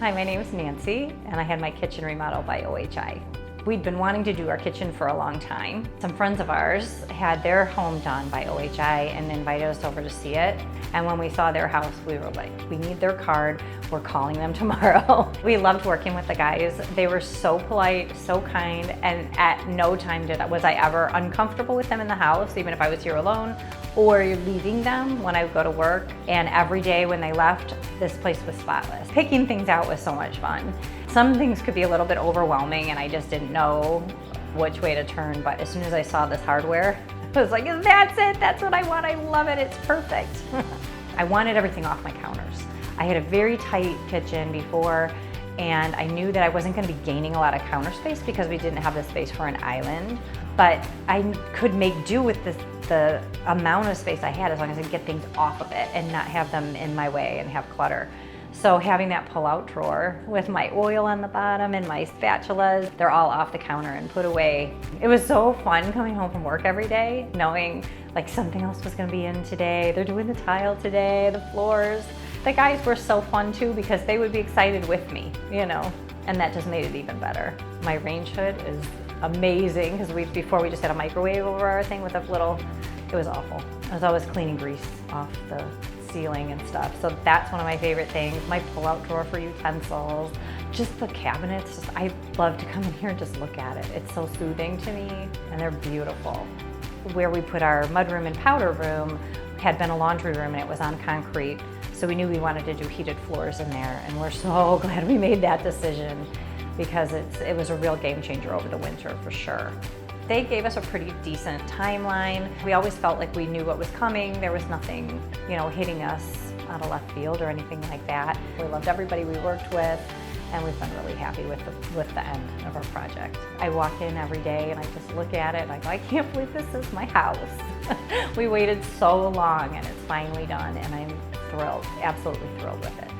Hi, my name is Nancy, and I had my kitchen remodeled by OHI. We'd been wanting to do our kitchen for a long time. Some friends of ours had their home done by OHI and invited us over to see it. And when we saw their house, we were like, we need their card. We're calling them tomorrow. We loved working with the guys. They were so polite, so kind, and at no time was I ever uncomfortable with them in the house, even if I was here alone or leaving them when I would go to work. And every day when they left, this place was spotless. Picking things out was so much fun. Some things could be a little bit overwhelming and I just didn't know which way to turn, but as soon as I saw this hardware, I was like, that's it, that's what I want, I love it, it's perfect. I wanted everything off my counters. I had a very tight kitchen before, and I knew that I wasn't going to be gaining a lot of counter space because we didn't have the space for an island, but I could make do with the amount of space I had as long as I could get things off of it and not have them in my way and have clutter. So having that pull-out drawer with my oil on the bottom and my spatulas, they're all off the counter and put away. It was so fun coming home from work every day, knowing like something else was gonna be in today. They're doing the tile today, the floors. The guys were so fun too because they would be excited with me, you know, and that just made it even better. My range hood is amazing because before we just had a microwave over our thing with a little, it was awful. I was always cleaning grease off the ceiling and stuff. So that's one of my favorite things. My pull-out drawer for utensils, just the cabinets. I love to come in here and just look at it. It's so soothing to me and they're beautiful. Where we put our mudroom and powder room had been a laundry room and it was on concrete. So we knew we wanted to do heated floors in there, and we're so glad we made that decision because it was a real game changer over the winter for sure. They gave us a pretty decent timeline. We always felt like we knew what was coming. There was nothing, you know, hitting us out of left field or anything like that. We loved everybody we worked with, and we've been really happy with the end of our project. I walk in every day and I just look at it and I go, I can't believe this is my house. We waited so long and it's finally done, and I'm thrilled, absolutely thrilled with it.